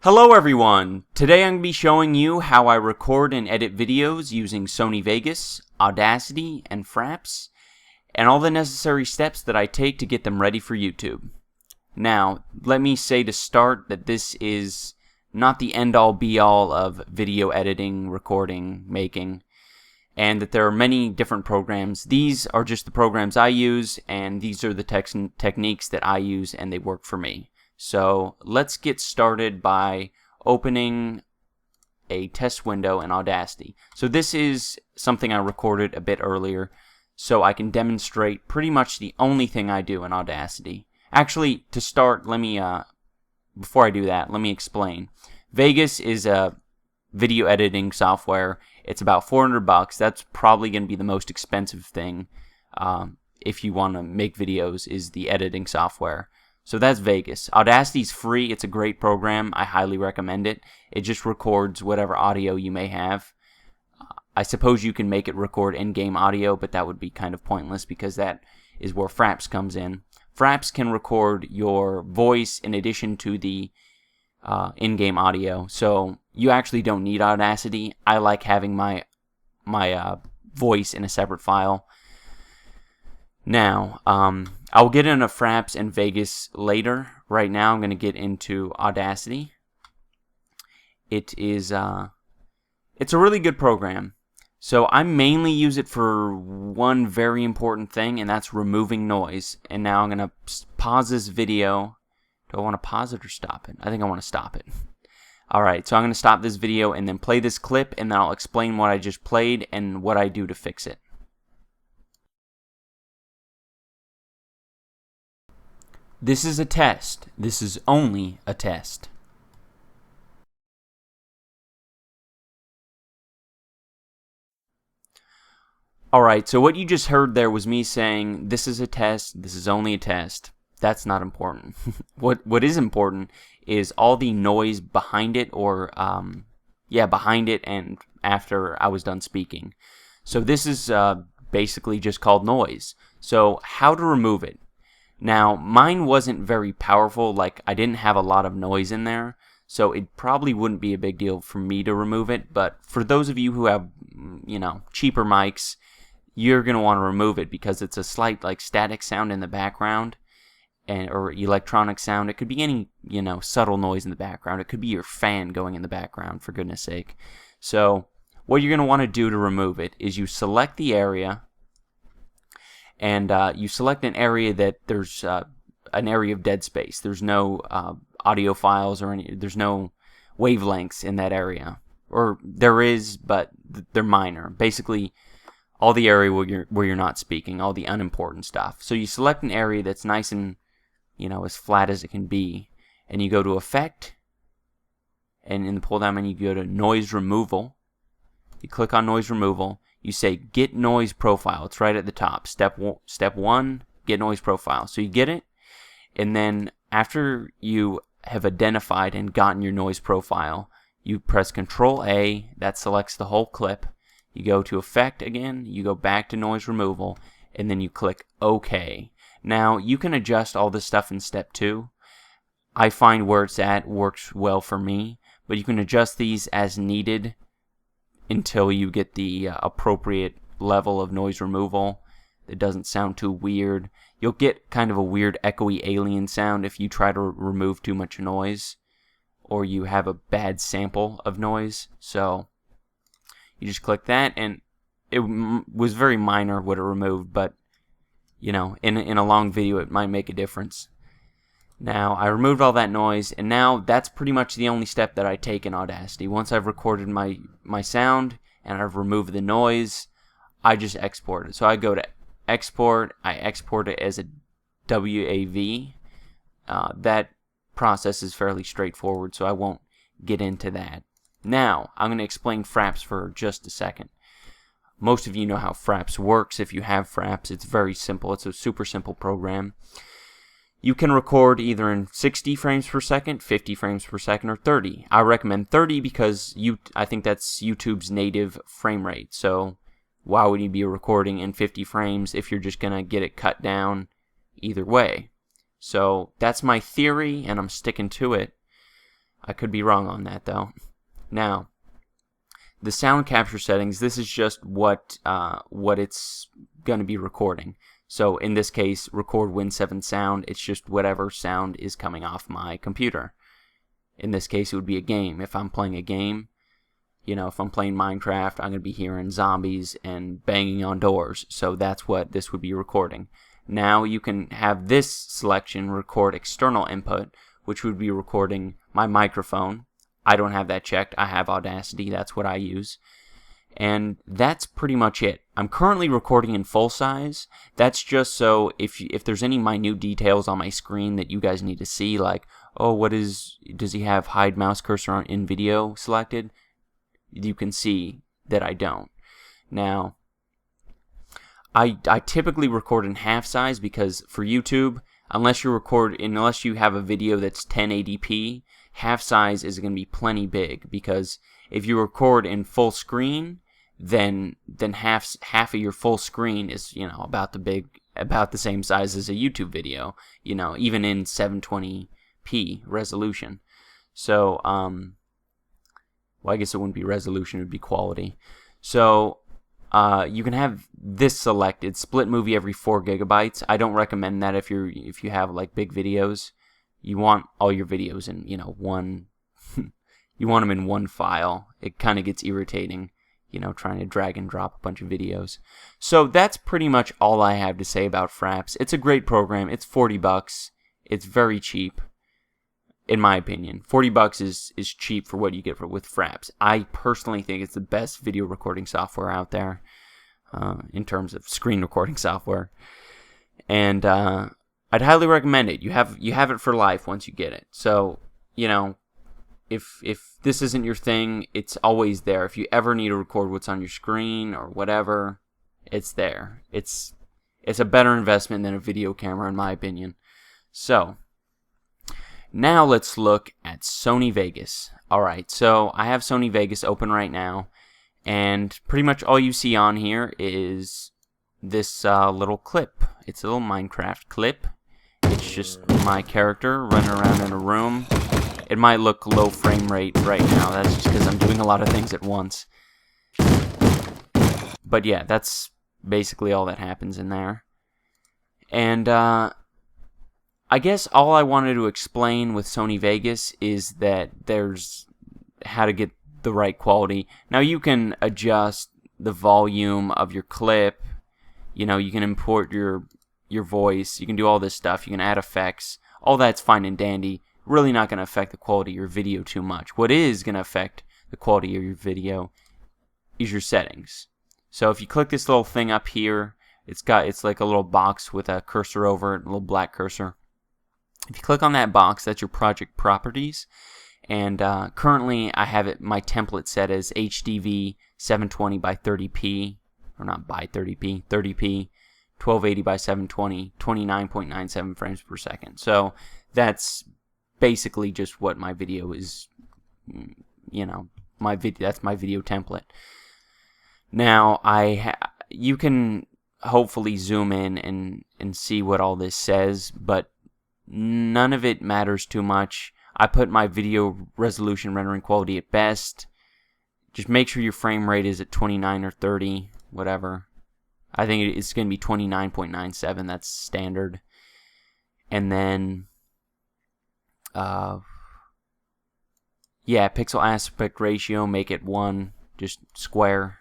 Hello everyone! Today I'm going to be showing you how I record and edit videos using Sony Vegas, Audacity, and Fraps, and all the necessary steps that I take to get them ready for YouTube. Now, let me say to start that this is not the end-all be-all of video editing, recording, making, and that there are many different programs. These are just the programs I use, and these are the techniques that I use, and they work for me. So let's get started by opening a test window in Audacity. So this is something I recorded a bit earlier, so I can demonstrate pretty much the only thing I do in Audacity. Actually, to start, before I do that, let me explain. Vegas is a video editing software. It's about $400. That's probably going to be the most expensive thing if you want to make videos, is the editing software. So that's Vegas. Audacity's free. It's a great program. I highly recommend it. It just records whatever audio you may have. I suppose you can make it record in-game audio, but that would be kind of pointless because that is where Fraps comes in. Fraps can record your voice in addition to the in-game audio, so you actually don't need Audacity. I like having my voice in a separate file. Now, I'll get into Fraps and Vegas later. Right now, I'm going to get into Audacity. It's a really good program. So I mainly use it for one very important thing, and that's removing noise. And now I'm going to pause this video. Do I want to pause it or stop it? I think I want to stop it. Alright, so I'm going to stop this video and then play this clip, and then I'll explain what I just played and what I do to fix it. This is a test. This is only a test. Alright, so what you just heard there was me saying, this is a test, this is only a test. That's not important. What is important is all the noise behind it, or, behind it and after I was done speaking. So this is basically just called noise. So how to remove it? Now, mine wasn't very powerful, like I didn't have a lot of noise in there, so it probably wouldn't be a big deal for me to remove it, but for those of you who have, cheaper mics, you're going to want to remove it because it's a slight, static sound in the background, or electronic sound. It could be any, subtle noise in the background. It could be your fan going in the background, for goodness sake. So, what you're going to want to do to remove it is you select the area, and you select an area that there's an area of dead space. There's no audio files or there's no wavelengths in that area. Or there is, but they're minor. Basically, all the area where you're not speaking, all the unimportant stuff. So you select an area that's nice and, as flat as it can be. And you go to Effect. And in the pull-down menu, you go to Noise Removal. You click on Noise Removal. You say Get Noise Profile. It's right at the top. Step 1, Get Noise Profile. So you get it, and then after you have identified and gotten your noise profile, you press Control A. That selects the whole clip. You go to Effect again. You go back to Noise Removal, and then you click OK. Now, you can adjust all this stuff in Step 2. I find where it's at works well for me, but you can adjust these as needed until you get the appropriate level of noise removal that doesn't sound too weird. You'll get kind of a weird echoey alien sound if you try to remove too much noise, or you have a bad sample of noise. So you just click that, and it was very minor what it removed, but in a long video it might make a difference. Now, I removed all that noise, and now that's pretty much the only step that I take in Audacity. Once I've recorded my sound, and I've removed the noise, I just export it. So I go to Export, I export it as a WAV. That process is fairly straightforward, so I won't get into that. Now, I'm going to explain Fraps for just a second. Most of you know how Fraps works. If you have Fraps, it's very simple. It's a super simple program. You can record either in 60 frames per second, 50 frames per second, or 30. I recommend 30 because I think that's YouTube's native frame rate. So why would you be recording in 50 frames if you're just going to get it cut down either way? So that's my theory, and I'm sticking to it. I could be wrong on that though. Now, the sound capture settings, this is just what it's going to be recording. So in this case, record Win7 sound, it's just whatever sound is coming off my computer. In this case, it would be a game. If I'm playing a game, you know, if I'm playing Minecraft, I'm going to be hearing zombies and banging on doors. So that's what this would be recording. Now you can have this selection record external input, which would be recording my microphone. I don't have that checked. I have Audacity. That's what I use. And that's pretty much it. I'm currently recording in full size. That's just so if there's any minute details on my screen that you guys need to see, like, oh, does he have hide mouse cursor on in video selected? You can see that I don't. Now, I typically record in half size because for YouTube, unless you have a video that's 1080p, half size is going to be plenty big, because if you record in full screen, then half of your full screen is, you know, about the same size as a YouTube video, you know, even in 720p resolution. So well, I guess it wouldn't be resolution, it would be quality. So you can have this selected, split movie every 4 gigabytes. I don't recommend that if you have like big videos. You want all your videos in, you know, one you want them in one file. It kind of gets irritating, you know, trying to drag and drop a bunch of videos. So that's pretty much all I have to say about Fraps. It's a great program. It's $40. It's very cheap, in my opinion. $40 is cheap for what you get with Fraps. I personally think it's the best video recording software out there, in terms of screen recording software. And I'd highly recommend it. You have it for life once you get it. So, you know, if this isn't your thing, it's always there. If you ever need to record what's on your screen or whatever, it's there. It's a better investment than a video camera, in my opinion. So, now let's look at Sony Vegas. Alright, so I have Sony Vegas open right now, and pretty much all you see on here is this little clip. It's a little Minecraft clip. It's just my character running around in a room. It might look low frame rate right now. That's just because I'm doing a lot of things at once. But yeah, that's basically all that happens in there. And I guess all I wanted to explain with Sony Vegas is that there's how to get the right quality. Now you can adjust the volume of your clip. You know, you can import your voice. You can do all this stuff. You can add effects. All that's fine and dandy. Really not going to affect the quality of your video too much. What is going to affect the quality of your video is your settings. So if you click this little thing up here, it's like a little box with a cursor over it, a little black cursor. If you click on that box, that's your project properties. And currently I have my template set as HDV 720 by 30p, or not by 30p, 30p, 1280 by 720, 29.97 frames per second. So that's basically just what my video is, you know, that's my video template. Now you can hopefully zoom in and see what all this says, but none of it matters too much. I put my video resolution rendering quality at best. Just make sure your frame rate is at 29 or 30, whatever. I think it's going to be 29.97. That's standard. And then, yeah, pixel aspect ratio, make it 1, just square.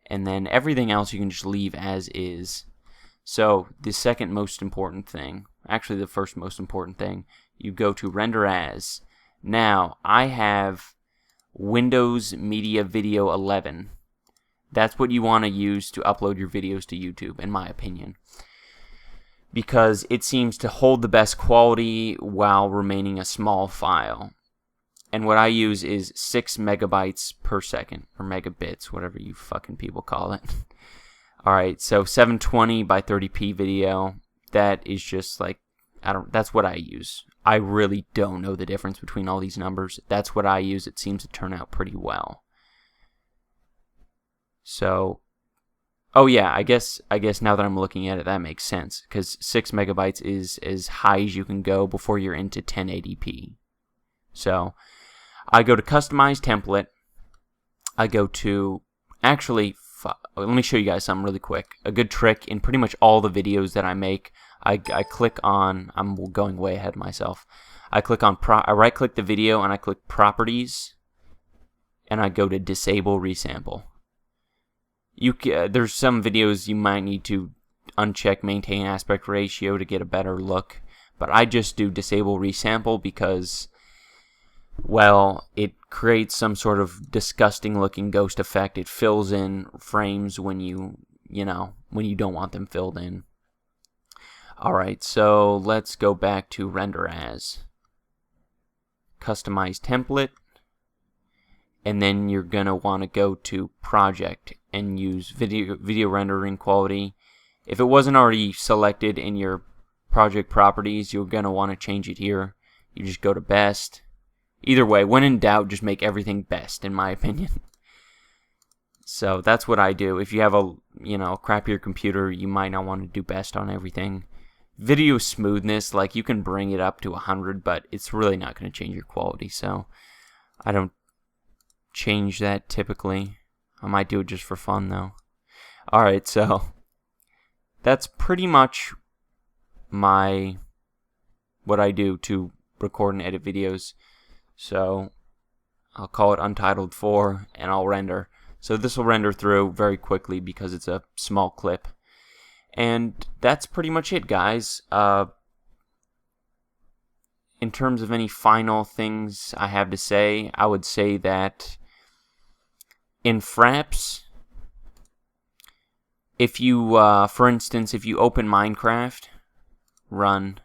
And then everything else you can just leave as is. So the second most important thing, actually the first most important thing, you go to render as. Now, I have Windows Media Video 11. That's what you want to use to upload your videos to YouTube, in my opinion, because it seems to hold the best quality while remaining a small file. And what I use is 6 megabytes per second, or megabits, whatever you fucking people call it. Alright, so 720 by 30p video, that is just like, that's what I use. I really don't know the difference between all these numbers. That's what I use. It seems to turn out pretty well. So, oh yeah, I guess now that I'm looking at it, that makes sense, because 6 megabytes is as high as you can go before you're into 1080p. So I go to customize template. I go to, actually, let me show you guys something really quick. A good trick in pretty much all the videos that I make, I click on, I'm going way ahead of myself. I click on, I right click the video and I click properties, and I go to disable resample. There's some videos you might need to uncheck maintain aspect ratio to get a better look, but I just do disable resample because, well, it creates some sort of disgusting looking ghost effect. It fills in frames when when you don't want them filled in. Alright, so let's go back to render as. Customize template, and then you're gonna want to go to project and use video rendering quality. If it wasn't already selected in your project properties, you're gonna want to change it here. You just go to best. Either way, when in doubt, just make everything best, in my opinion. So that's what I do. If you have a crappier computer, you might not want to do best on everything. Video smoothness, like, you can bring it up to 100, but it's really not going to change your quality, so I don't change that typically. I might do it just for fun, though. Alright, so that's pretty much what I do to record and edit videos. So I'll call it Untitled 4, and I'll render. So this will render through very quickly because it's a small clip. And that's pretty much it, guys. In terms of any final things I have to say, I would say that in Fraps, if you, for instance, if you open Minecraft, run,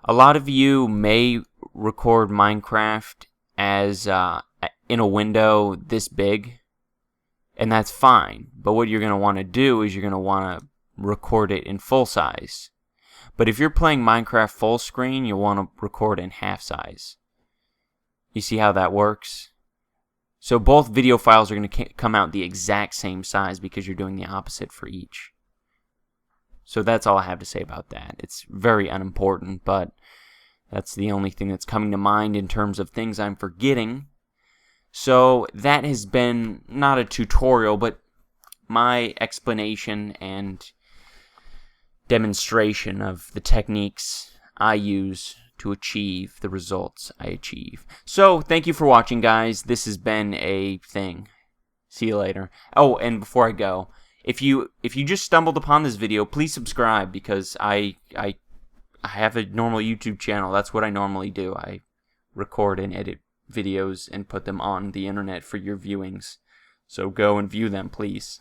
a lot of you may record Minecraft as in a window this big, and that's fine. But what you're going to want to do is you're going to want to record it in full size. But if you're playing Minecraft full screen, you'll want to record in half size. You see how that works? So both video files are going to come out the exact same size because you're doing the opposite for each. So that's all I have to say about that. It's very unimportant, but that's the only thing that's coming to mind in terms of things I'm forgetting. So that has been not a tutorial, but my explanation and demonstration of the techniques I use to achieve the results I achieve. So thank you for watching, guys. This has been a thing. See you later. Oh, and before I go, if you just stumbled upon this video, please subscribe, because I have a normal YouTube channel. That's what I normally do. I record and edit videos and put them on the internet for your viewings. So go and view them, please.